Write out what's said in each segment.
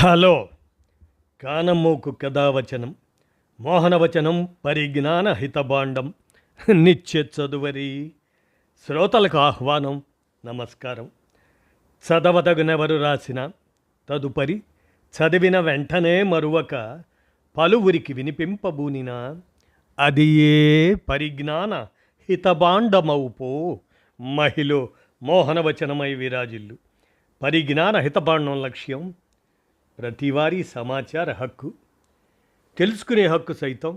Hello కానమోకు కథావచనం మోహనవచనం పరిజ్ఞాన హితభాండం నిత్య చదువరి శ్రోతలకు ఆహ్వానం నమస్కారం. చదవతగునెవరు రాసిన తదుపరి చదివిన వెంటనే మరువక పలువురికి వినిపింపబూనిన అది ఏ పరిజ్ఞాన హితభాండమవుపో మహిళ మోహనవచనమై విరాజిల్లు. పరిజ్ఞాన హితభాండం లక్ష్యం ప్రతివారీ సమాచార హక్కు, తెలుసుకునే హక్కు సైతం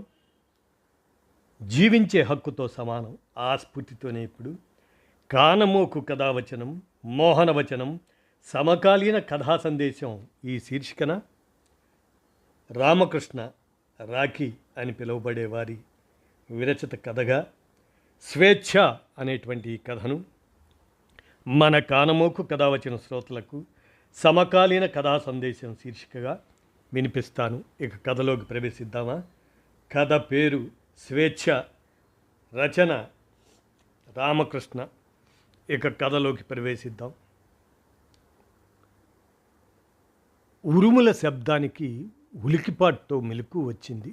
జీవించే హక్కుతో సమానం. ఆ స్ఫూర్తితోనే ఇప్పుడు కానమోకు కథావచనం మోహనవచనం సమకాలీన కథా సందేశం ఈ శీర్షికన రామకృష్ణ రాఖీ అని పిలువబడే వారి విరచిత కథగా స్వేచ్ఛ అనేటువంటి ఈ కథను మన కానమోకు కథావచన శ్రోతలకు సమకాలీన కథా సందేశం శీర్షికగా వినిపిస్తాను. ఇక కథలోకి ప్రవేశిద్దామా. కథ పేరు స్వేచ్ఛ, రచన రామకృష్ణ. ఇక కథలోకి ప్రవేశిద్దాం. ఉరుముల శబ్దానికి ఉలికిపాటుతో మెలకు వచ్చింది.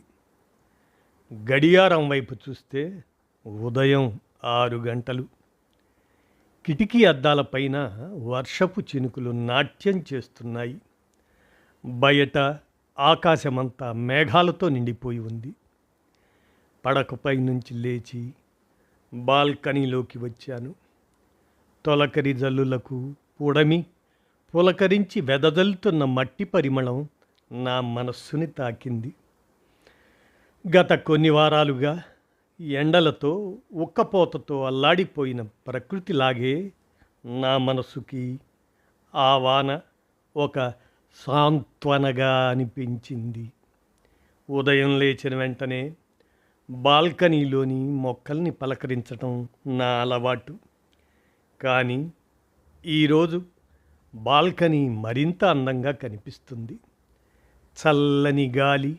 గడియారం వైపు చూస్తే ఉదయం 6 గంటలు. కిటికీ అద్దాలపైన వర్షపు చినుకులు నాట్యం చేస్తున్నాయి. బయట ఆకాశమంతా మేఘాలతో నిండిపోయి ఉంది. పడకపై నుంచి లేచి బాల్కనీలోకి వచ్చాను. తొలకరి జల్లులకు పుడమి పులకరించి వెదజల్లుతున్న మట్టి పరిమళం నా మనస్సుని తాకింది. గత కొన్ని వారాలుగా ఎండలతో ఉక్కపోతతో అల్లాడిపోయిన ప్రకృతిలాగే నా మనసుకి ఆ వాన ఒక సాంత్వనగా అనిపించింది. ఉదయం లేచిన వెంటనే బాల్కనీలోని మొక్కల్ని పలకరించటం నా అలవాటు. కానీ ఈరోజు బాల్కనీ మరింత అందంగా కనిపిస్తుంది. చల్లని గాలి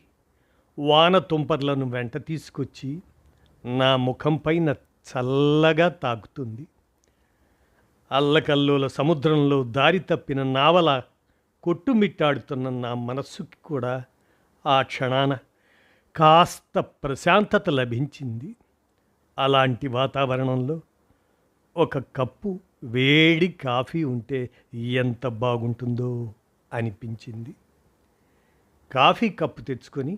వాన తుంపర్లను వెంట తీసుకొచ్చి నా ముఖం పైన చల్లగా తాకుతుంది. అల్లకల్లోల సముద్రంలో దారి తప్పిన నావల కొట్టుమిట్టాడుతున్న నా మనస్సుకి కూడా ఆ క్షణాన కాస్త ప్రశాంతత లభించింది. అలాంటి వాతావరణంలో ఒక కప్పు వేడి కాఫీ ఉంటే ఎంత బాగుంటుందో అనిపించింది. కాఫీ కప్పు తెచ్చుకొని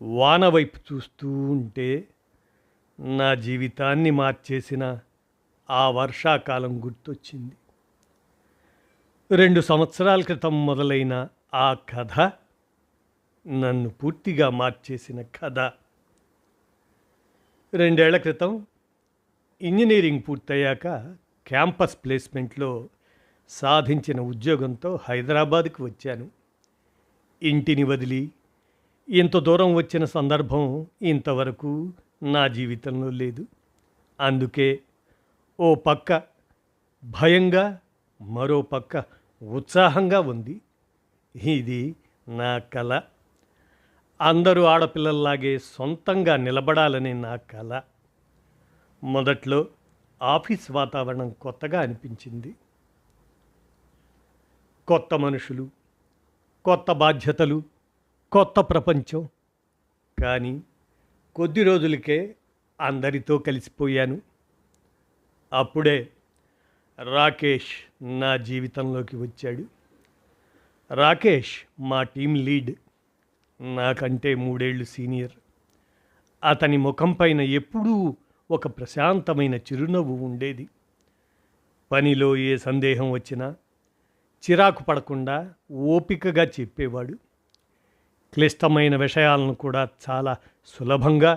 వాన వైపు చూస్తూ ఉంటే నా జీవితాన్ని మార్చేసిన ఆ వర్షాకాలం గుర్తొచ్చింది. 2 సంవత్సరాల క్రితం మొదలైన ఆ కథ నన్ను పూర్తిగా మార్చేసిన కథ. 2 ఏళ్ల క్రితం ఇంజనీరింగ్ పూర్తయ్యాక క్యాంపస్ ప్లేస్మెంట్లో సాధించిన ఉద్యోగంతో హైదరాబాద్కు వచ్చాను. ఇంటిని వదిలి ఇంత దూరం వచ్చిన సందర్భం ఇంతవరకు నా జీవితంలో లేదు. అందుకే ఓ పక్క భయంగా మరో పక్క ఉత్సాహంగా ఉంది. ఇది నా కల. అందరూ ఆడపిల్లల్లాగే సొంతంగా నిలబడాలని నా కల. మొదట్లో ఆఫీస్ వాతావరణం కొత్తగా అనిపించింది. కొత్త మనుషులు, కొత్త బాధ్యతలు, కొత్త ప్రపంచం. కానీ కొద్ది రోజులకే అందరితో కలిసిపోయాను. అప్పుడే రాకేష్ నా జీవితంలోకి వచ్చాడు. రాకేష్ మా టీం లీడ్, నాకంటే 3 ఏళ్ళు సీనియర్. అతని ముఖం పైన ఎప్పుడూ ఒక ప్రశాంతమైన చిరునవ్వు ఉండేది. పనిలో ఏ సందేహం వచ్చినా చిరాకు పడకుండా ఓపికగా చెప్పేవాడు. క్లిష్టమైన విషయాలను కూడా చాలా సులభంగా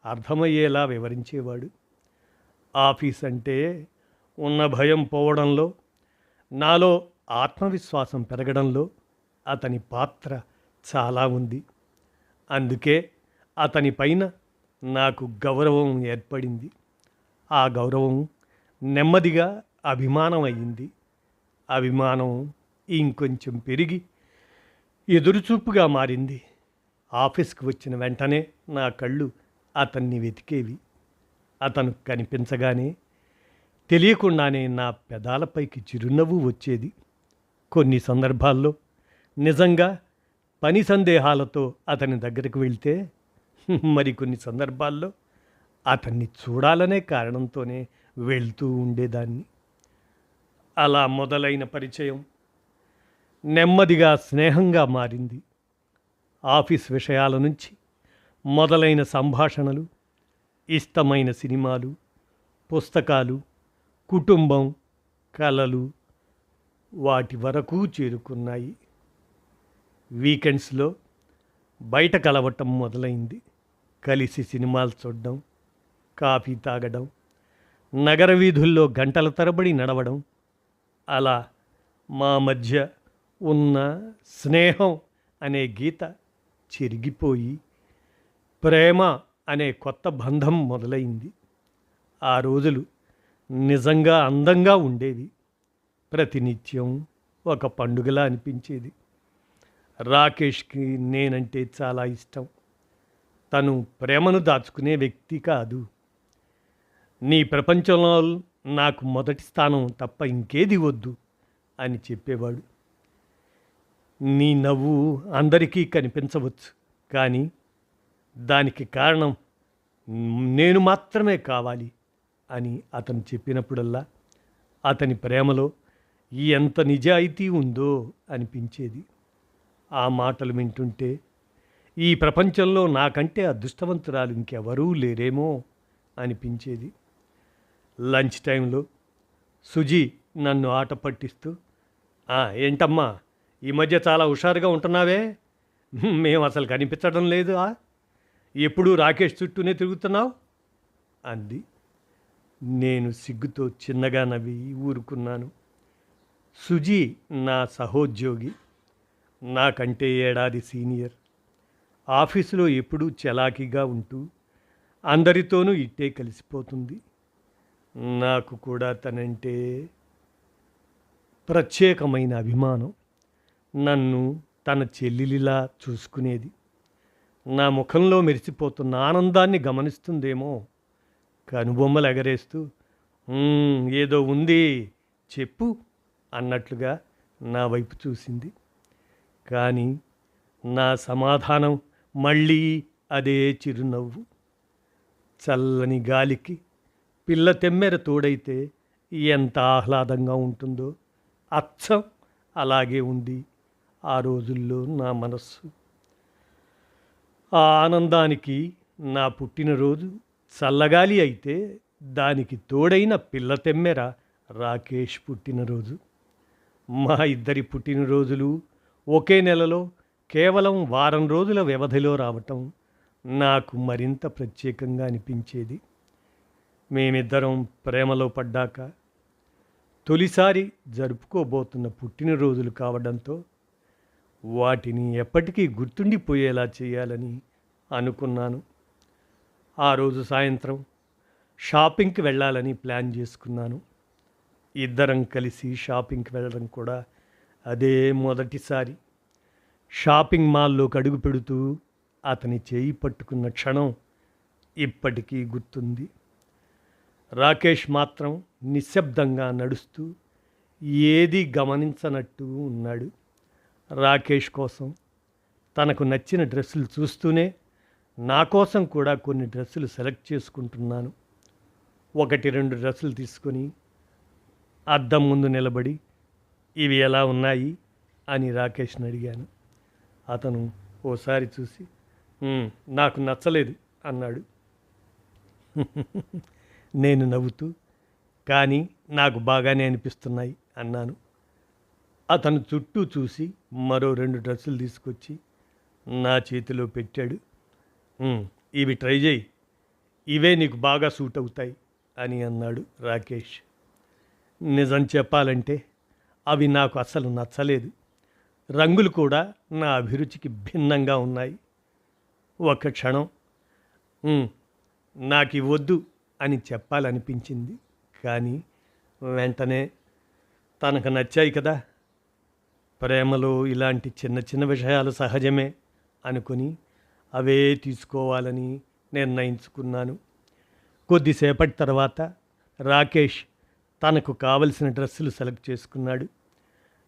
అర్థమయ్యేలా వివరించేవాడు. ఆఫీస్ అంటే ఉన్న భయం పోవడంలో, నాలో ఆత్మవిశ్వాసం పెరగడంలో అతని పాత్ర చాలా ఉంది. అందుకే అతని పైన నాకు గౌరవం ఏర్పడింది. ఆ గౌరవం నెమ్మదిగా అభిమానం అయ్యింది. అభిమానం ఇంకొంచెం పెరిగి ఎదురుచూపుగా మారింది. ఆఫీస్కి వచ్చిన వెంటనే నా కళ్ళు అతన్ని వెతికేవి. అతను కనిపించగానే తెలియకుండానే నా పెదాలపైకి చిరునవ్వు వచ్చేది. కొన్ని సందర్భాల్లో నిజంగా పని సందేహాలతో అతని దగ్గరికి వెళ్తే మరికొన్ని సందర్భాల్లో అతన్ని చూడాలనే కారణంతోనే వెళ్తూ ఉండేదాన్ని. అలా మొదలైన పరిచయం నెమ్మదిగా స్నేహంగా మారింది. ఆఫీస్ విషయాల నుంచి మొదలైన సంభాషణలు, ఇష్టమైన సినిమాలు, పుస్తకాలు, కుటుంబం, కలలు వాటి వరకు చేరుకున్నాయి. వీకెండ్స్లో బయట కలవటం మొదలైంది. కలిసి సినిమాలు చూడడం, కాఫీ తాగడం, నగర వీధుల్లో గంటల తరబడి నడవడం. అలా మా మధ్య ఉన్న స్నేహం అనే గీత చెరిగిపోయి ప్రేమ అనే కొత్త బంధం మొదలైంది. ఆ రోజులు నిజంగా అందంగా ఉండేవి. ప్రతినిత్యం ఒక పండుగలా అనిపించేది. రాకేష్కి నేనంటే చాలా ఇష్టం. తను ప్రేమను దాచుకునే వ్యక్తి కాదు. నీ ప్రపంచంలో నాకు మొదటి స్థానం తప్ప ఇంకేది వద్దు అని చెప్పేవాడు. నీ నవ్వు అందరికీ కనిపించవచ్చు, కానీ దానికి కారణం నేను మాత్రమే కావాలి అని అతను చెప్పినప్పుడల్లా అతని ప్రేమలో ఎంత నిజాయితీ ఉందో అనిపించేది. ఆ మాటలు వింటుంటే ఈ ప్రపంచంలో నాకంటే అదృష్టవంతురాలు ఇంకెవరూ లేరేమో అనిపించేది. లంచ్ టైంలో సుజీ నన్ను ఆట పట్టిస్తూ, ఏంటమ్మా ఈ మధ్య చాలా హుషారుగా ఉంటున్నావే, మేము అసలు కనిపించడం లేదు, ఎప్పుడూ రాకేష్ చుట్టూనే తిరుగుతున్నావు అంది. నేను సిగ్గుతో చిన్నగా నవ్వి ఊరుకున్నాను. సుజీ నా సహోద్యోగి, నాకంటే ఏడాది సీనియర్. ఆఫీసులో ఎప్పుడూ చలాకీగా ఉంటూ అందరితోనూ ఇట్టే కలిసిపోతుంది. నాకు కూడా తనంటే ప్రత్యేకమైన అభిమానం. నన్ను తన చెల్లెలిలా చూసుకునేది. నా ముఖంలో మెరిసిపోతున్న ఆనందాన్ని గమనిస్తుందేమో కనుబొమ్మలు ఎగరేస్తూ ఏదో ఉంది చెప్పు అన్నట్లుగా నా వైపు చూసింది. కానీ నా సమాధానం మళ్ళీ అదే చిరునవ్వు. చల్లని గాలికి పిల్ల తెమ్మెర తోడైతే ఎంత ఆహ్లాదంగా ఉంటుందో అచ్చం అలాగే ఉంది ఆ రోజుల్లో నా మనస్సు. ఆ ఆనందానికి నా పుట్టినరోజు చల్లగాలి అయితే దానికి తోడైన పిల్ల తెమ్మెర రాకేష్ పుట్టినరోజు. మా ఇద్దరి పుట్టినరోజులు ఒకే నెలలో కేవలం వారం రోజుల వ్యవధిలో రావటం నాకు మరింత ప్రత్యేకంగా అనిపించేది. మేమిద్దరం ప్రేమలో పడ్డాక తొలిసారి జరుపుకోబోతున్న పుట్టినరోజులు కావడంతో వాటిని ఎప్పటికీ గుర్తుండిపోయేలా చేయాలని అనుకున్నాను. ఆ రోజు సాయంత్రం షాపింగ్కి వెళ్ళాలని ప్లాన్ చేసుకున్నాను. ఇద్దరం కలిసి షాపింగ్కి వెళ్ళడం కూడా అదే మొదటిసారి. షాపింగ్ మాల్లోకి అడుగు పెడుతూ అతని చేయి పట్టుకున్న క్షణం ఇప్పటికీ గుర్తుంది. రాకేష్ మాత్రం నిశ్శబ్దంగా నడుస్తూ ఏదీ గమనించనట్టు ఉన్నాడు. రాకేష్ కోసం తనకు నచ్చిన డ్రెస్సులు చూస్తూనే నా కోసం కూడా కొన్ని డ్రెస్సులు సెలెక్ట్ చేసుకుంటున్నాను. 1-2 డ్రెస్సులు తీసుకొని అద్దం ముందు నిలబడి ఇవి ఎలా ఉన్నాయి అని రాకేష్ని అడిగాను. అతను ఓసారి చూసి నాకు నచ్చలేదు అన్నాడు. నేను నవ్వుతూ కానీ నాకు బాగానే అనిపిస్తున్నాయి అన్నాను. అతను చుట్టూ చూసి మరో 2 డ్రెస్సులు తీసుకొచ్చి నా చేతిలో పెట్టాడు. ఇవి ట్రై చేయి, ఇవే నీకు బాగా సూట్ అవుతాయి అని అన్నాడు రాకేష్. నిజం చెప్పాలంటే అవి నాకు అస్సలు నచ్చలేదు. రంగులు కూడా నా అభిరుచికి భిన్నంగా ఉన్నాయి. ఒక క్షణం నాకు ఇవ్వద్దు అని చెప్పాలనిపించింది. కానీ వెంటనే తనకు నచ్చాయి కదా, ప్రేమలో ఇలాంటి చిన్న చిన్న విషయాలు సహజమే అనుకుని అవే తీసుకోవాలని నిర్ణయించుకున్నాను. కొద్దిసేపటి తర్వాత రాకేష్ తనకు కావలసిన డ్రెస్సులు సెలెక్ట్ చేసుకున్నాడు.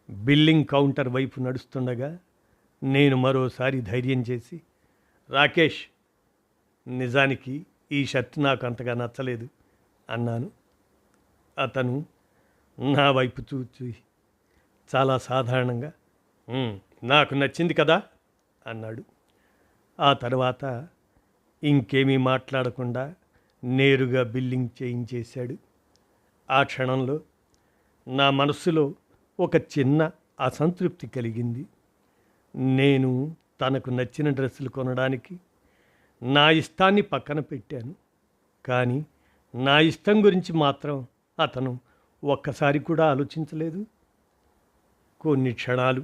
బిల్లింగ్ కౌంటర్ వైపు నడుస్తుండగా నేను మరోసారి ధైర్యం చేసి, రాకేష్, నిజానికి ఈ షర్ట్ నాకు అంతగా నచ్చలేదు అన్నాను. అతను నా వైపు చూచి చాలా సాధారణంగా, నాకు నచ్చింది కదా అన్నాడు. ఆ తర్వాత ఇంకేమీ మాట్లాడకుండా నేరుగా బిల్లింగ్ చేయించేశాడు. ఆ క్షణంలో నా మనస్సులో ఒక చిన్న అసంతృప్తి కలిగింది. నేను తనకు నచ్చిన డ్రెస్సులు కొనడానికి నా ఇష్టాన్ని పక్కన పెట్టాను. కానీ నా ఇష్టం గురించి మాత్రం అతను ఒక్కసారి కూడా ఆలోచించలేదు. కొన్ని క్షణాలు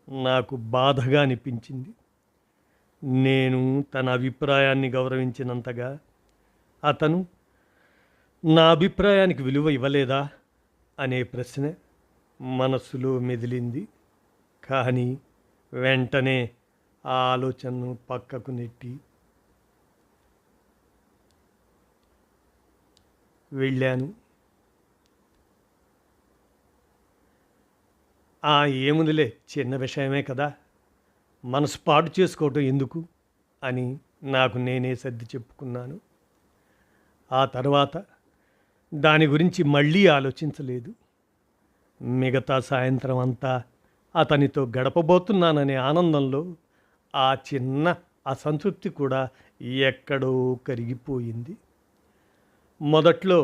నాకు బాధగా అనిపించింది. నేను తన అభిప్రాయాన్ని గౌరవించినంతగా అతను నా అభిప్రాయానికి విలువ ఇవ్వలేదా అనే ప్రశ్న మనస్సులో మెదిలింది. కానీ వెంటనే ఆ ఆలోచనను పక్కకు నెట్టి వెళ్ళాను. ఏముందిలే, చిన్న విషయమే కదా, మనసు పాడు చేసుకోవటం ఎందుకు అని నాకు నేనే సర్ది చెప్పుకున్నాను. ఆ తర్వాత దాని గురించి మళ్ళీ ఆలోచించలేదు. మిగతా సాయంత్రం అంతా అతనితో గడపబోతున్నాననే ఆనందంలో ఆ చిన్న అసంతృప్తి కూడా ఎక్కడో కరిగిపోయింది. మొదట్లో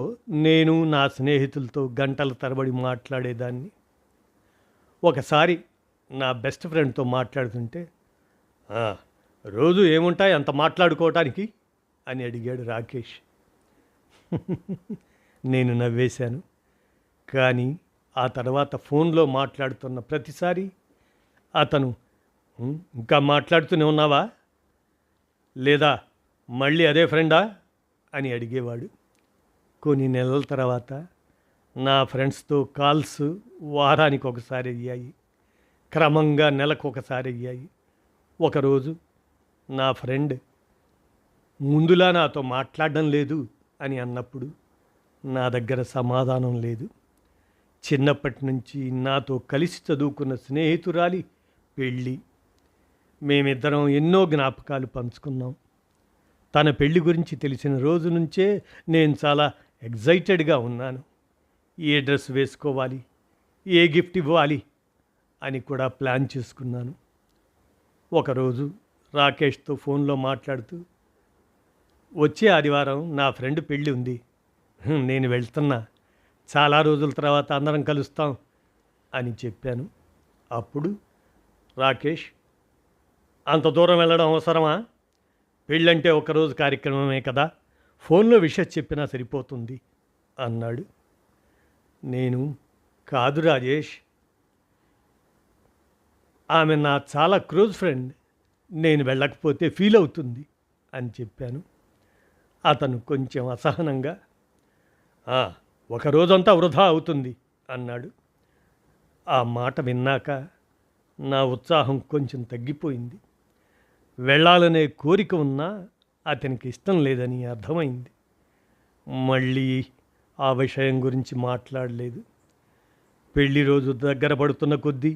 నేను నా స్నేహితులతో గంటల తరబడి మాట్లాడేదాన్ని. ఒకసారి నా బెస్ట్ ఫ్రెండ్తో మాట్లాడుతుంటే, రోజు ఏముంటాయి అంత మాట్లాడుకోవటానికి అని అడిగాడు రాకేష్. నేను నవ్వేశాను. కానీ ఆ తర్వాత ఫోన్లో మాట్లాడుతున్న ప్రతిసారి అతను, ఇంకా మాట్లాడుతూనే ఉన్నావా, లేదా మళ్ళీ అదే ఫ్రెండా అని అడిగేవాడు. కొన్ని నెలల తర్వాత నా ఫ్రెండ్స్తో కాల్స్ వారానికి ఒకసారి అయ్యాయి. క్రమంగా నెలకు ఒకసారి అయ్యాయి. ఒకరోజు నా ఫ్రెండ్ ముందులా నాతో మాట్లాడడం లేదు అని అన్నప్పుడు నా దగ్గర సమాధానం లేదు. చిన్నప్పటి నుంచి నాతో కలిసి చదువుకున్న స్నేహితురాలి పెళ్ళి. మేమిద్దరం ఎన్నో జ్ఞాపకాలు పంచుకున్నాం. తన పెళ్లి గురించి తెలిసిన రోజు నుంచే నేను చాలా ఎగ్జైటెడ్గా ఉన్నాను. ఏ డ్రెస్ వేసుకోవాలి, ఏ గిఫ్ట్ ఇవ్వాలి అని కూడా ప్లాన్ చేసుకున్నాను. ఒకరోజు రాకేష్తో ఫోన్లో మాట్లాడుతూ, వచ్చే ఆదివారం నా ఫ్రెండ్ పెళ్ళి ఉంది, నేను వెళ్తున్నా, చాలా రోజుల తర్వాత అందరం కలుస్తాం అని చెప్పాను. అప్పుడు రాకేష్, అంత దూరం వెళ్ళడం అవసరమా, పెళ్ళంటే ఒకరోజు కార్యక్రమమే కదా, ఫోన్లో విషయం చెప్పినా సరిపోతుంది అన్నాడు. నేను, కాదు రాజేష్, ఆమె నా చాలా క్లోజ్ ఫ్రెండ్, నేను వెళ్ళకపోతే ఫీల్ అవుతుంది అని చెప్పాను. అతను కొంచెం అసహనంగా, ఒక రోజంతా వృధా అవుతుంది అన్నాడు. ఆ మాట విన్నాక నా ఉత్సాహం కొంచెం తగ్గిపోయింది. వెళ్ళాలనే కోరిక ఉన్నా అతనికి ఇష్టం లేదని అర్థమైంది. మళ్ళీ ఆ విషయం గురించి మాట్లాడలేదు. పెళ్లి రోజు దగ్గర పడుతున్న కొద్దీ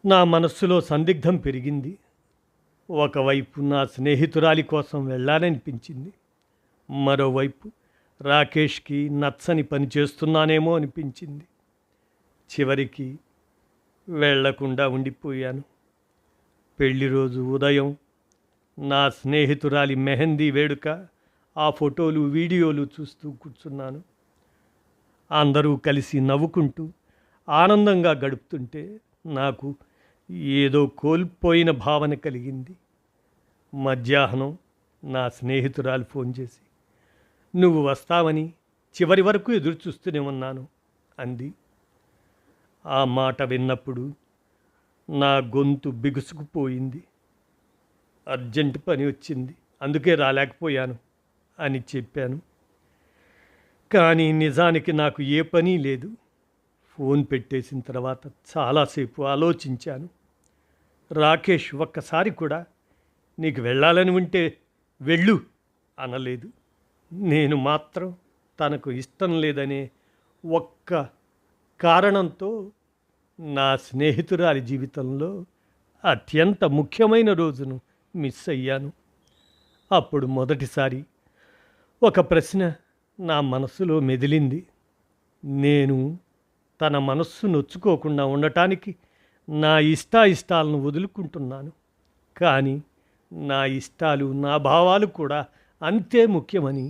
నా మనస్సులో సందిగ్ధం పెరిగింది. ఒకవైపు నా స్నేహితురాలి కోసం వెళ్ళాలనిపించింది, మరోవైపు రాకేష్కి నచ్చని పని చేస్తున్నానేమో అనిపించింది. చివరికి వెళ్లకుండా ఉండిపోయాను. పెళ్లి రోజు ఉదయం నా స్నేహితురాలి మెహందీ వేడుక, ఆ ఫోటోలు వీడియోలు చూస్తూ కూర్చున్నాను. అందరూ కలిసి నవ్వుకుంటూ ఆనందంగా గడుపుతుంటే నాకు ఏదో కోల్పోయిన భావన కలిగింది. మధ్యాహ్నం నా స్నేహితురాలు ఫోన్ చేసి, నువ్వు వస్తావని చివరి వరకు ఎదురు చూస్తూనే ఉన్నాను అంది. ఆ మాట విన్నప్పుడు నా గొంతు బిగుసుకుపోయింది. అర్జెంట్ పని వచ్చింది, అందుకే రాలేకపోయాను అని చెప్పాను. కానీ నిజానికి నాకు ఏ పని లేదు. ఫోన్ పెట్టేసిన తర్వాత చాలాసేపు ఆలోచించాను. రాకేష్ ఒక్కసారి కూడా నీకు వెళ్ళాలని ఉంటే వెళ్ళు అనలేదు. నేను మాత్రం తనకు ఇష్టం లేదనే ఒక్క కారణంతో నా స్నేహితురాలి జీవితంలో అత్యంత ముఖ్యమైన రోజును మిస్ అయ్యాను. అప్పుడు మొదటిసారి ఒక ప్రశ్న నా మనస్సులో మెదిలింది. నేను తన మనస్సు నొచ్చుకోకుండా ఉండటానికి నా ఇష్టాయిష్టాలను వదులుకుంటున్నాను. కానీ నా ఇష్టాలు, నా భావాలు కూడా అంతే ముఖ్యమని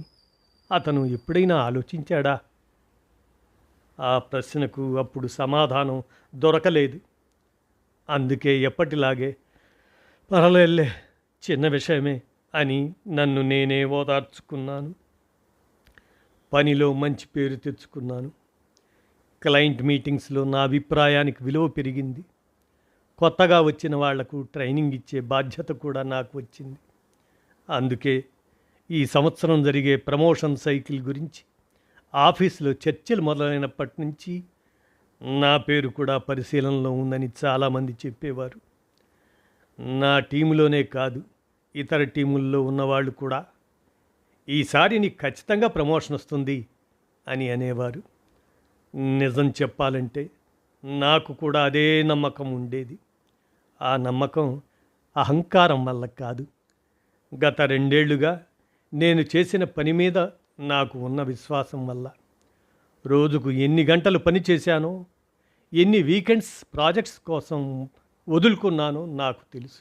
అతను ఎప్పుడైనా ఆలోచించాడా? ఆ ప్రశ్నకు అప్పుడు సమాధానం దొరకలేదు. అందుకే ఎప్పటిలాగే పర్వాలేదులే, చిన్న విషయమే అని నన్ను నేనే ఓదార్చుకున్నాను. పనిలో మంచి పేరు తెచ్చుకున్నాను. క్లయింట్ మీటింగ్స్లో నా అభిప్రాయానికి విలువ పెరిగింది. కొత్తగా వచ్చిన వాళ్లకు ట్రైనింగ్ ఇచ్చే బాధ్యత కూడా నాకు వచ్చింది. అందుకే ఈ సంవత్సరం జరిగే ప్రమోషన్ సైకిల్ గురించి ఆఫీసులో చర్చలు మొదలైనప్పటి నుంచి నా పేరు కూడా పరిశీలనలో ఉందని చాలామంది చెప్పేవారు. నా టీములోనే కాదు, ఇతర టీముల్లో ఉన్నవాళ్ళు కూడా ఈసారి నీకు ఖచ్చితంగా ప్రమోషన్ వస్తుంది అని అనేవారు. నిజం చెప్పాలంటే నాకు కూడా అదే నమ్మకం ఉండేది. ఆ నమ్మకం అహంకారం వల్ల కాదు, గత 2 ఏళ్లుగా నేను చేసిన పని మీద నాకు ఉన్న విశ్వాసం వల్ల. రోజుకు ఎన్ని గంటలు పని చేశానో, ఎన్ని వీకెండ్స్ ప్రాజెక్ట్స్ కోసం వదులుకున్నానో నాకు తెలుసు.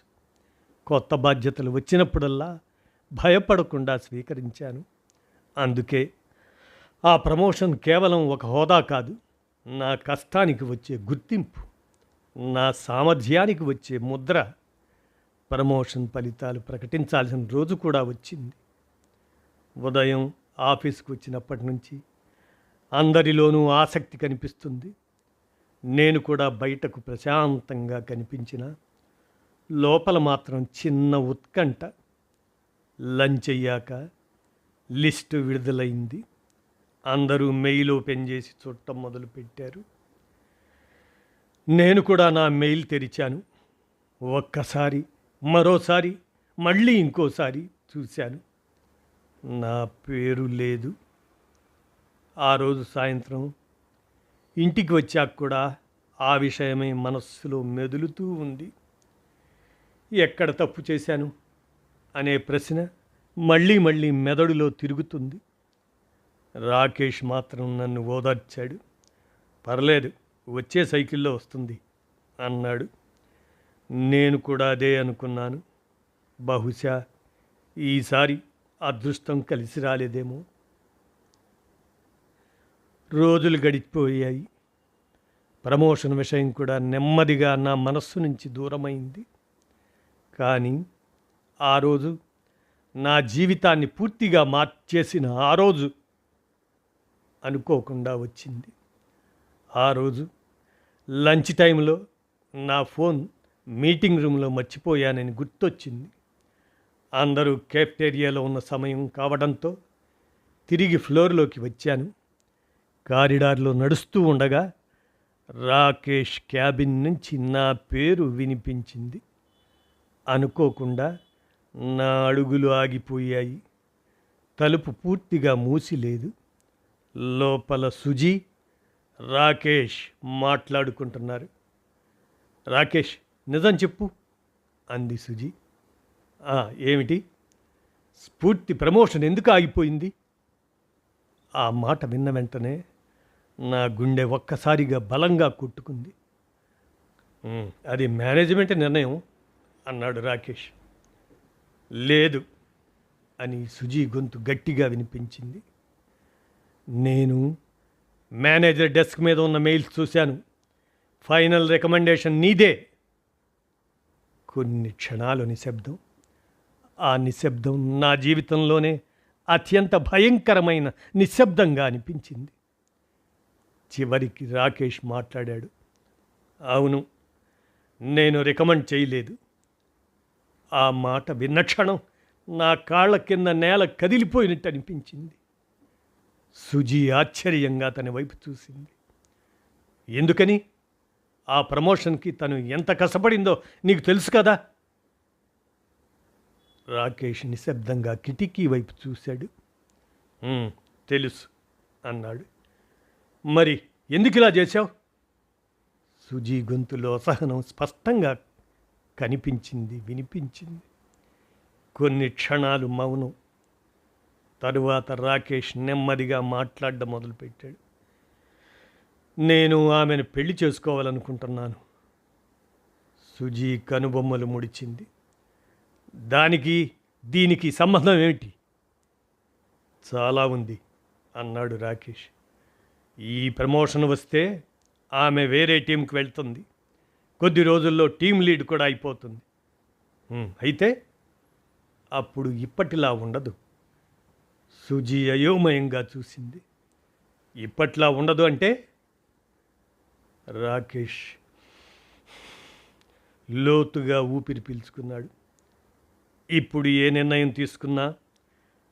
కొత్త బాధ్యతలు వచ్చినప్పుడల్లా భయపడకుండా స్వీకరించాను. అందుకే ఆ ప్రమోషన్ కేవలం ఒక హోదా కాదు, నా కష్టానికి వచ్చే గుర్తింపు, నా సామర్థ్యానికి వచ్చే ముద్ర. ప్రమోషన్ ఫలితాలు ప్రకటించాల్సిన రోజు కూడా వచ్చింది. ఉదయం ఆఫీస్కి వచ్చినప్పటి నుంచి అందరిలోనూ ఆసక్తి కనిపిస్తుంది. నేను కూడా బయటకు ప్రశాంతంగా కనిపించిన లోపల మాత్రం చిన్న ఉత్కంఠ. లంచ్ అయ్యాక లిస్టు విడుదలైంది. అందరూ మెయిల్ ఓపెన్ చేసి చూడటం మొదలుపెట్టారు. నేను కూడా నా మెయిల్ తెరిచాను. ఒక్కసారి, మరోసారి, మళ్ళీ ఇంకోసారి చూశాను. నా పేరు లేదు. ఆ రోజు సాయంత్రం ఇంటికి వచ్చాక కూడా ఆ విషయమే మనస్సులో మెదులుతూ ఉంది. ఎక్కడ తప్పు చేశాను అనే ప్రశ్న మళ్ళీ మళ్ళీ మెదడులో తిరుగుతుంది. రాకేష్ మాత్రం నన్ను ఓదార్చాడు. పర్లేదు, వచ్చే సైకిల్లో వస్తుంది అన్నాడు. నేను కూడా అదే అనుకున్నాను. బహుశా ఈసారి అదృష్టం కలిసి రాలేదేమో. రోజులు గడిచిపోయాయి. ప్రమోషన్ విషయం కూడా నెమ్మదిగా నా మనస్సు నుంచి దూరమైంది. కానీ ఆ రోజు నా జీవితాన్ని పూర్తిగా మార్చేసిన ఆ రోజు అనుకోకుండా వచ్చింది. ఆ రోజు లంచ్ టైంలో నా ఫోన్ మీటింగ్ రూమ్లో మర్చిపోయానని గుర్తొచ్చింది. అందరూ కేఫ్టేరియాలో ఉన్న సమయం కావడంతో తిరిగి ఫ్లోర్లోకి వచ్చాను. కారిడార్లో నడుస్తూ ఉండగా రాకేష్ క్యాబిన్ నుంచి నా పేరు వినిపించింది. అనుకోకుండా నా అడుగులు ఆగిపోయాయి. తలుపు పూర్తిగా మూసిలేదు. లోపల సుజీ, రాకేష్ మాట్లాడుకుంటున్నారు. రాకేష్, నిజం చెప్పు అంది సుజీ. ఏమిటి? స్ఫూర్తి ప్రమోషన్ ఎందుకు ఆగిపోయింది? ఆ మాట విన్న వెంటనే నా గుండె ఒక్కసారిగా బలంగా కొట్టుకుంది. అది మేనేజ్మెంట్ నిర్ణయం అన్నాడు రాకేష్. లేదు అని సుజీ గొంతు గట్టిగా వినిపించింది. నేను మేనేజర్ డెస్క్ మీద ఉన్న మెయిల్స్ చూశాను. ఫైనల్ రికమెండేషన్ నీదే. కొన్ని క్షణాలు నిశ్శబ్దం. ఆ నిశ్శబ్దం నా జీవితంలోనే అత్యంత భయంకరమైన నిశ్శబ్దంగా అనిపించింది. చివరికి రాకేష్ మాట్లాడాడు. అవును, నేను రికమెండ్ చేయలేదు. ఆ మాట విన్న క్షణం నా కాళ్ళ కింద నేల కదిలిపోయినట్టు అనిపించింది. సుజీ ఆశ్చర్యంగా తన వైపు చూసింది. ఎందుకని? ఆ ప్రమోషన్కి తను ఎంత కష్టపడిందో నీకు తెలుసు కదా. రాకేష్ నిశ్శబ్దంగా కిటికీ వైపు చూశాడు. తెలుసు అన్నాడు. మరి ఎందుకు ఇలా చేశావు? సుజీ గొంతులో అసహనం స్పష్టంగా కనిపించింది, వినిపించింది. కొన్ని క్షణాలు మౌనం. తరువాత రాకేష్ నెమ్మదిగా మాట్లాడడం మొదలుపెట్టాడు. నేను ఆమెను పెళ్లి చేసుకోవాలనుకుంటున్నాను. సుజీ కనుబొమ్మలు ముడిచింది. దానికి దీనికి సంబంధం ఏమిటి? చాలా ఉంది అన్నాడు రాకేష్. ఈ ప్రమోషన్ వస్తే ఆమె వేరే టీంకి వెళ్తుంది. కొద్ది రోజుల్లో టీం లీడ్ కూడా అయిపోతుంది. అయితే అప్పుడు ఇప్పటిలా ఉండదు. సుజీ అయోమయంగా చూసింది. ఇప్పట్లా ఉండదు అంటే? రాకేష్ లోతుగా ఊపిరి పీల్చుకున్నాడు. ఇప్పుడు ఏ నిర్ణయం తీసుకున్నా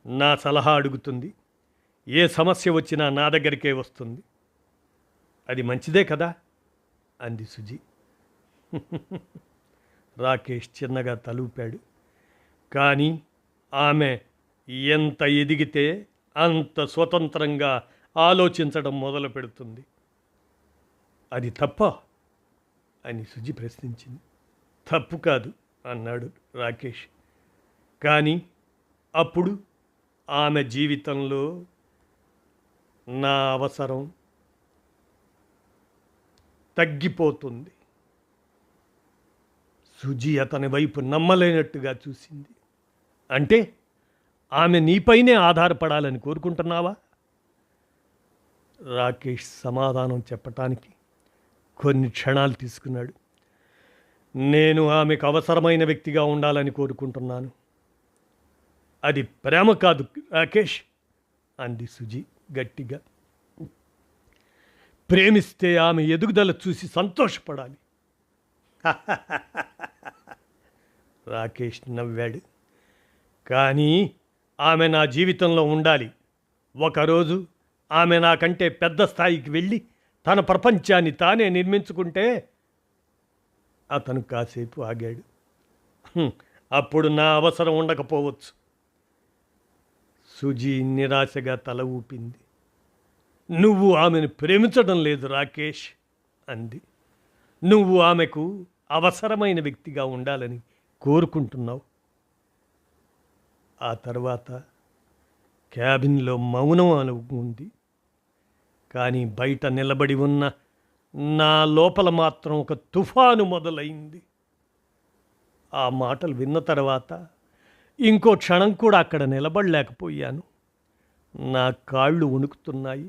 నా సలహా అడుగుతుంది. ఏ సమస్య వచ్చినా నా దగ్గరికే వస్తుంది. అది మంచిదే కదా అంది సుజీ. రాకేష్ చిన్నగా తలూపాడు. కానీ ఆమె ఎంత ఎదిగితే అంత స్వతంత్రంగా ఆలోచించడం మొదలు పెడుతుంది. అది తప్ప అని సుజి ప్రశ్నించింది. తప్పు కాదు అన్నాడు రాకేష్. కానీ అప్పుడు ఆమె జీవితంలో నా అవసరం తగ్గిపోతుంది. సుజి అతని వైపు నమ్మలేనట్టుగా చూసింది. అంటే ఆమె నీపైనే ఆధారపడాలని కోరుకుంటున్నావా? రాకేష్ సమాధానం చెప్పటానికి కొన్ని క్షణాలు తీసుకున్నాడు. నేను ఆమెకు అవసరమైన వ్యక్తిగా ఉండాలని కోరుకుంటున్నాను. అది ప్రేమ కాదు రాకేష్ అంది సుజి గట్టిగా. ప్రేమిస్తే ఆమె ఎదుగుదల చూసి సంతోషపడాలి. రాకేష్ నవ్వాడు. కానీ ఆమె నా జీవితంలో ఉండాలి. ఒకరోజు ఆమె నాకంటే పెద్ద స్థాయికి వెళ్ళి తన ప్రపంచాన్ని తానే నిర్మించుకుంటే. అతను కాసేపు ఆగాడు. అప్పుడు నా అవసరం ఉండకపోవచ్చు. సుజీ నిరాశగా తల ఊపింది. నువ్వు ఆమెను ప్రేమించడం లేదు రాకేష్ అంది. నువ్వు ఆమెకు అవసరమైన వ్యక్తిగా ఉండాలని కోరుకుంటున్నావు. ఆ తర్వాత క్యాబిన్లో మౌనం ఉంది. కానీ బయట నిలబడి ఉన్న నా లోపల మాత్రం ఒక తుఫాను మొదలైంది. ఆ మాటలు విన్న తర్వాత ఇంకో క్షణం కూడా అక్కడ నిలబడలేకపోయాను. నా కాళ్ళు వణుకుతున్నాయి.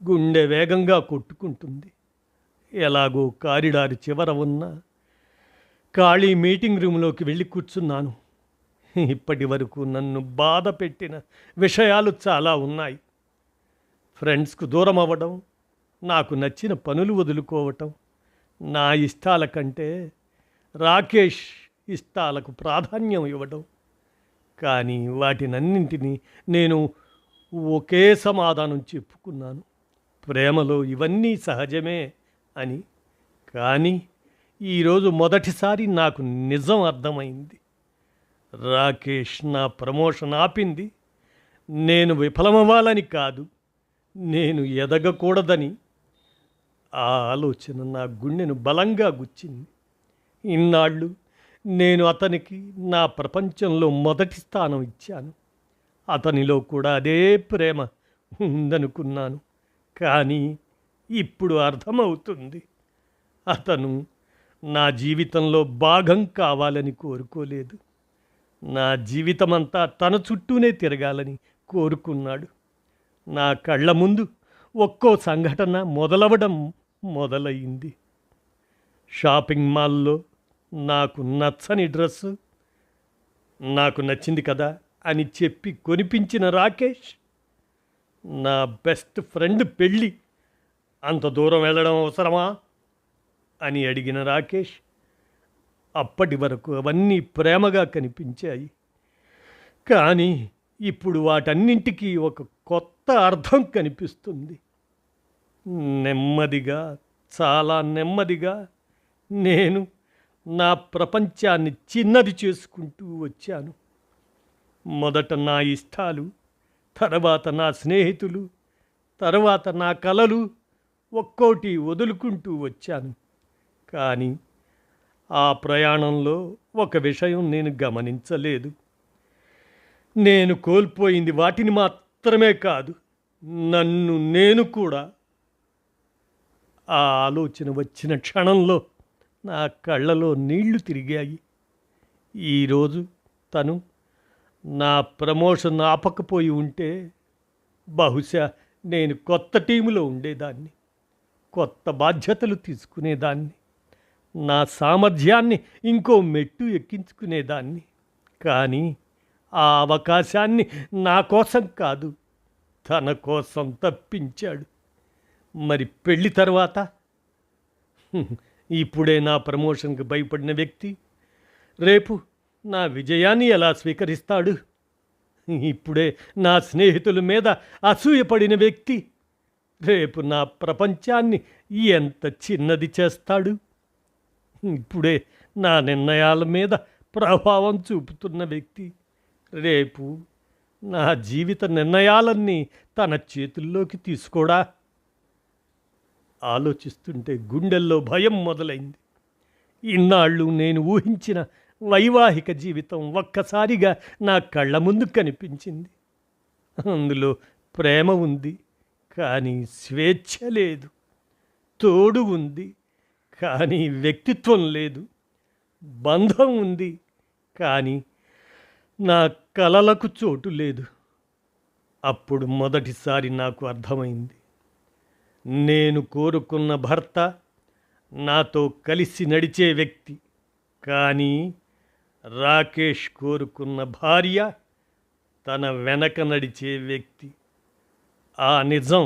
గుండె వేగంగా కొట్టుకుంటుంది. ఎలాగో కారిడారు చివర ఉన్న ఖాళీ మీటింగ్ రూమ్లోకి వెళ్ళి కూర్చున్నాను. ఇప్పటి వరకు నన్ను బాధ పెట్టిన విషయాలు చాలా ఉన్నాయి. ఫ్రెండ్స్కు దూరం అవ్వడం, నాకు నచ్చిన పనులు వదులుకోవటం, నా ఇష్టాల కంటే రాకేష్ ఇష్టాలకు ప్రాధాన్యం ఇవ్వడం. కానీ వాటినన్నింటినీ నేను ఒకే సమాధానం చెప్పుకున్నాను. ప్రేమలో ఇవన్నీ సహజమే అని. కానీ ఈరోజు మొదటిసారి నాకు నిజం అర్థమైంది. రాకేష్ నా ప్రమోషన్ ఆపింది నేను విఫలమవ్వాలని కాదు, నేను ఎదగకూడదని. ఆ ఆలోచన నా గుండెను బలంగా గుచ్చింది. ఇన్నాళ్ళు నేను అతనికి నా ప్రపంచంలో మొదటి స్థానం ఇచ్చాను. అతనిలో కూడా అదే ప్రేమ ఉందనుకున్నాను. కానీ ఇప్పుడు అర్థమవుతుంది. అతను నా జీవితంలో భాగం కావాలని కోరుకోలేదు. నా జీవితమంతా తన చుట్టూనే తిరగాలని కోరుకున్నాడు. నా కళ్ళ ముందు ఒక్కో సంఘటన మొదలవడం మొదలైంది. షాపింగ్ మాల్లో నాకు నచ్చని డ్రెస్సు నాకు నచ్చింది కదా అని చెప్పి కొనిపించిన రాకేష్. నా బెస్ట్ ఫ్రెండ్ పెళ్ళి, అంత దూరం వెళ్ళడం అవసరమా అని అడిగిన రాకేష్. అప్పటి వరకు అవన్నీ ప్రేమగా కనిపించాయి. కానీ ఇప్పుడు వాటన్నింటికీ ఒక కొత్త అర్థం కనిపిస్తుంది. నెమ్మదిగా, చాలా నెమ్మదిగా నేను నా ప్రపంచాన్ని చిన్నది చేసుకుంటూ వచ్చాను. మొదట నా ఇష్టాలు, తర్వాత నా స్నేహితులు, తర్వాత నా కలలు ఒక్కోటి వదులుకుంటూ వచ్చాను. కానీ ఆ ప్రయాణంలో ఒక విషయం నేను గమనించలేదు. నేను కోల్పోయింది వాటిని మాత్రమే కాదు, నన్ను నేను కూడా. ఆ ఆలోచన వచ్చిన క్షణంలో నా కళ్ళలో నీళ్లు తిరిగాయి. ఈరోజు తను నా ప్రమోషన్ ఆపకపోయి ఉంటే బహుశా నేను కొత్త టీములో ఉండేదాన్ని, కొత్త బాధ్యతలు తీసుకునేదాన్ని, నా సామర్థ్యాన్ని ఇంకో మెట్టు ఎక్కించుకునేదాన్ని. కానీ ఆ అవకాశాన్ని నా కోసం కాదు, తన కోసం తప్పించాడు. మరి పెళ్ళి తర్వాత ఇప్పుడే నా ప్రమోషన్కి భయపడిన వ్యక్తి రేపు నా విజయాన్ని ఎలా స్వీకరిస్తాడు? ఇప్పుడే నా స్నేహితుల మీద అసూయపడిన వ్యక్తి రేపు నా ప్రపంచాన్ని ఎంత చిన్నది చేస్తాడు? ఇప్పుడే నా నిర్ణయాల మీద ప్రభావం చూపుతున్న వ్యక్తి రేపు నా జీవిత నిర్ణయాలన్నీ తన చేతుల్లోకి తీసుకోడా? ఆలోచిస్తుంటే గుండెల్లో భయం మొదలైంది. ఇన్నాళ్ళు నేను ఊహించిన వైవాహిక జీవితం ఒక్కసారిగా నా కళ్ళ ముందు కనిపించింది. అందులో ప్రేమ ఉంది, కానీ స్వేచ్ఛ లేదు. తోడు ఉంది, కానీ వ్యక్తిత్వం లేదు. బంధం ఉంది, కానీ నా కలలకు చోటు లేదు. అప్పుడు మొదటిసారి నాకు అర్థమైంది, నేను కోరుకున్న భర్త నాతో కలిసి నడిచే వ్యక్తి, కానీ రాకేష్ కోరుకున్న భార్య తన వెనక నడిచే వ్యక్తి. ఆ నిజం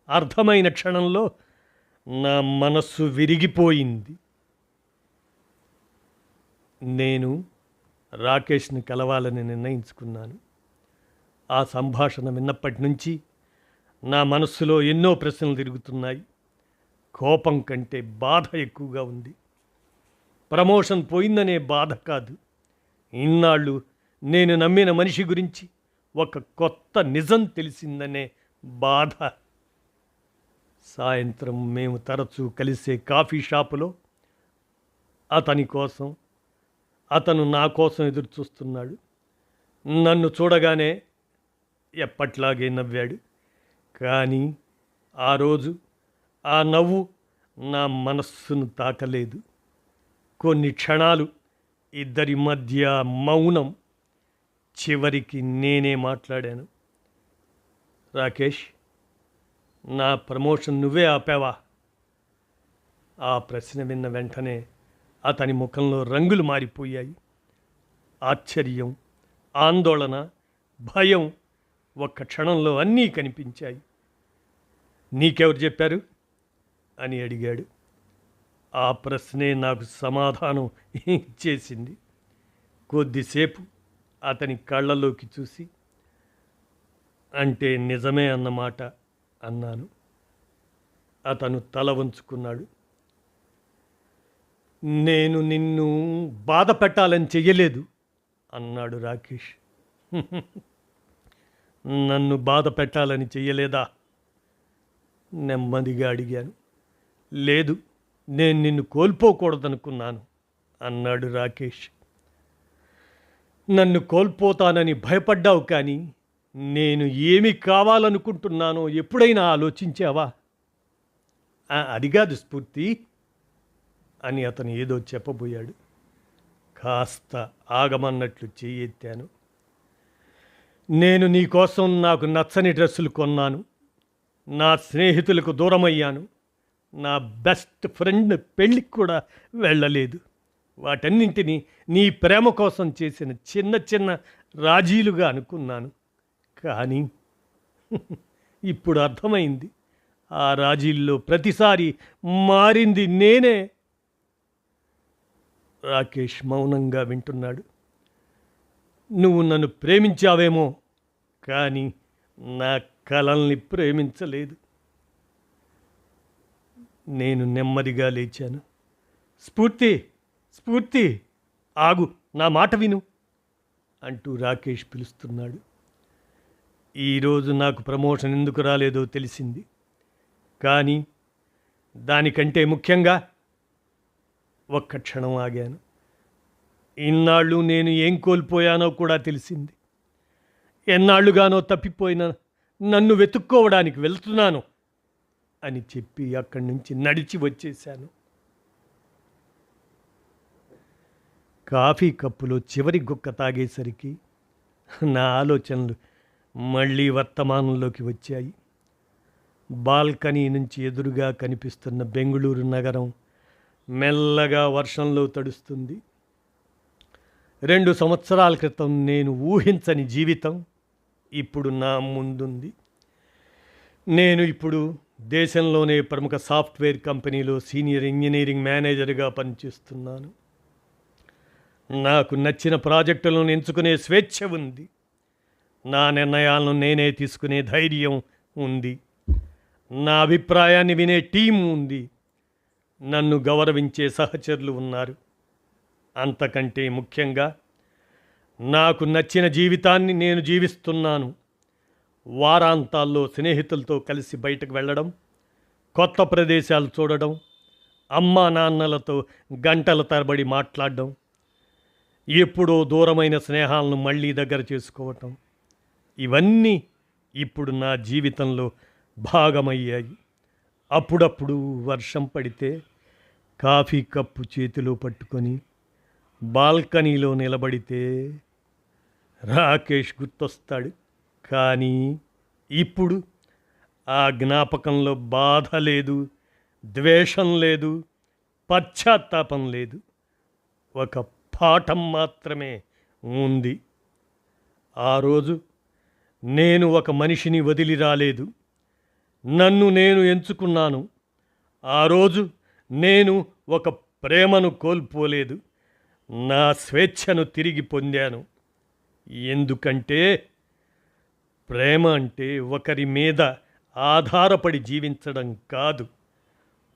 అర్థమైన క్షణంలో నా మనస్సు విరిగిపోయింది. నేను రాకేష్ని కలవాలని నిర్ణయించుకున్నాను. ఆ సంభాషణ విన్నప్పటి నుంచి నా మనస్సులో ఎన్నో ప్రశ్నలు తిరుగుతున్నాయి. కోపం కంటే బాధ ఎక్కువగా ఉంది. ప్రమోషన్ పోయిందనే బాధ కాదు, ఇన్నాళ్ళు నేను నమ్మిన మనిషి గురించి ఒక కొత్త నిజం తెలిసిందనే బాధ. సాయంత్రం మేము తరచూ కలిసే కాఫీ షాపులో అతను నా కోసం ఎదురు చూస్తున్నాడు. నన్ను చూడగానే ఎప్పట్లాగే నవ్వాడు. కానీ ఆ రోజు ఆ నవ్వు నా మనస్సును తాకలేదు. కొన్ని క్షణాలు ఇద్దరి మధ్య మౌనం. చివరికి నేనే మాట్లాడాను. రాకేష్, నా ప్రమోషన్ నువ్వే ఆపావా? ఆ ప్రశ్న విన్న వెంటనే అతని ముఖంలో రంగులు మారిపోయాయి. ఆశ్చర్యం, ఆందోళన, భయం ఒక్క క్షణంలో అన్నీ కనిపించాయి. నీకెవరు చెప్పారు అని అడిగాడు. ఆ ప్రశ్నే నాకు సమాధానం ఇచ్చేసింది. కొద్దిసేపు అతని కళ్ళలోకి చూసి, అంటే నిజమే అన్నమాట అన్నాను. అతను తల వంచుకున్నాడు. నేను నిన్ను బాధ పెట్టాలని చెయ్యలేదు అన్నాడు రాకేష్. నన్ను బాధ పెట్టాలని చెయ్యలేదా? నెమ్మదిగా అడిగాను. లేదు, నేను నిన్ను కోల్పోకూడదనుకున్నాను అన్నాడు రాకేష్. నన్ను కోల్పోతానని భయపడ్డావు, కానీ నేను ఏమి కావాలనుకుంటున్నానో ఎప్పుడైనా ఆలోచించావా? అది కాదు స్ఫూర్తి అని అతను ఏదో చెప్పబోయాడు. కాస్త ఆగమన్నట్లు చెయ్యెత్తాను. నేను నీకోసం నాకు నచ్చని డ్రెస్సులు కొన్నాను, నా స్నేహితులకు దూరమయ్యాను, నా బెస్ట్ ఫ్రెండ్ పెళ్ళికి కూడా వెళ్ళలేదు. వాటన్నింటినీ నీ ప్రేమ కోసం చేసిన చిన్న చిన్న రాజీలుగా అనుకున్నాను. కానీ ఇప్పుడు అర్థమైంది, ఆ రాజీల్లో ప్రతిసారి మారింది నేనే. రాకేష్ మౌనంగా వింటున్నాడు. నువ్వు నన్ను ప్రేమించావేమో, కానీ నా కలల్ని ప్రేమించలేదు. నేను నెమ్మదిగా లేచాను. స్ఫూర్తి, స్ఫూర్తి, ఆగు, నా మాట విను అంటూ రాకేష్ పిలుస్తున్నాడు. ఈరోజు నాకు ప్రమోషన్ ఎందుకు రాలేదో తెలిసింది. కానీ దానికంటే ముఖ్యంగా ఒక్క క్షణం ఆగాను. ఇన్నాళ్ళు నేను ఏం కోల్పోయానో కూడా తెలిసింది. ఎన్నాళ్ళుగానో తప్పిపోయిన నన్ను వెతుక్కోవడానికి వెళ్తున్నాను అని చెప్పి అక్కడి నుంచి నడిచి వచ్చేశాను. కాఫీ కప్పులో చివరి గుక్క తాగేసరికి నా ఆలోచనలు మళ్ళీ వర్తమానంలోకి వచ్చాయి. బాల్కనీ నుంచి ఎదురుగా కనిపిస్తున్న బెంగుళూరు నగరం మెల్లగా వర్షంలో తడుస్తుంది. 2 సంవత్సరాల క్రితం నేను ఊహించని జీవితం ఇప్పుడు నా ముందుంది. నేను ఇప్పుడు దేశంలోనే ప్రముఖ సాఫ్ట్వేర్ కంపెనీలో సీనియర్ ఇంజనీరింగ్ మేనేజర్గా పనిచేస్తున్నాను. నాకు నచ్చిన ప్రాజెక్టులను ఎంచుకునే స్వేచ్ఛ ఉంది. నా నిర్ణయాలను నేనే తీసుకునే ధైర్యం ఉంది. నా అభిప్రాయాన్ని వినే టీం ఉంది. నన్ను గౌరవించే సహచరులు ఉన్నారు. అంతకంటే ముఖ్యంగా నాకు నచ్చిన జీవితాన్ని నేను జీవిస్తున్నాను. వారాంతాల్లో స్నేహితులతో కలిసి బయటకు వెళ్ళడం, కొత్త ప్రదేశాలు చూడడం, అమ్మా నాన్నలతో గంటల తరబడి మాట్లాడడం, ఎప్పుడో దూరమైన స్నేహాలను మళ్ళీ దగ్గర చేసుకోవటం, ఇవన్నీ ఇప్పుడు నా జీవితంలో భాగమయ్యాయి. అప్పుడప్పుడు వర్షం పడితే కాఫీ కప్పు చేతిలో పట్టుకొని బాల్కనీలో నిలబడితే రాకేష్ గుర్తొస్తాడు. కానీ ఇప్పుడు ఆ జ్ఞాపకంలో బాధ లేదు, ద్వేషం లేదు, పశ్చాత్తాపం లేదు. ఒక పాఠం మాత్రమే ఉంది. ఆ రోజు నేను ఒక మనిషిని వదిలి రాలేదు. నన్ను నేను ఎంచుకున్నాను. ఆ రోజు నేను ఒక ప్రేమను కోల్పోలేదు. నా స్వేచ్ఛను తిరిగి పొందాను. ఎందుకంటే ప్రేమ అంటే ఒకరి మీద ఆధారపడి జీవించడం కాదు,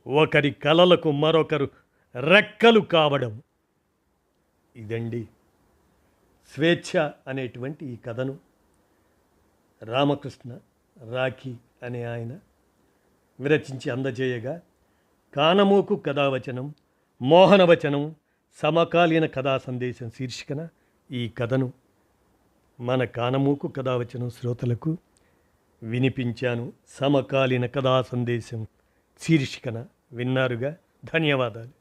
ఒకరి కలలకు మరొకరు రెక్కలు కావడం. ఇదండి స్వేచ్ఛ అనేటువంటి ఈ కథను రామకృష్ణ రాఖీ అనే ఆయన విరచించి అందజేయగా, కానమోకు కథావచనం, మోహనవచనం, సమకాలీన కథా సందేశం శీర్షికన ఈ కథను మన కానమోకు కథావచనం శ్రోతలకు వినిపించాను. సమకాలీన కథా సందేశం శీర్షికన విన్నారుగా. ధన్యవాదాలు.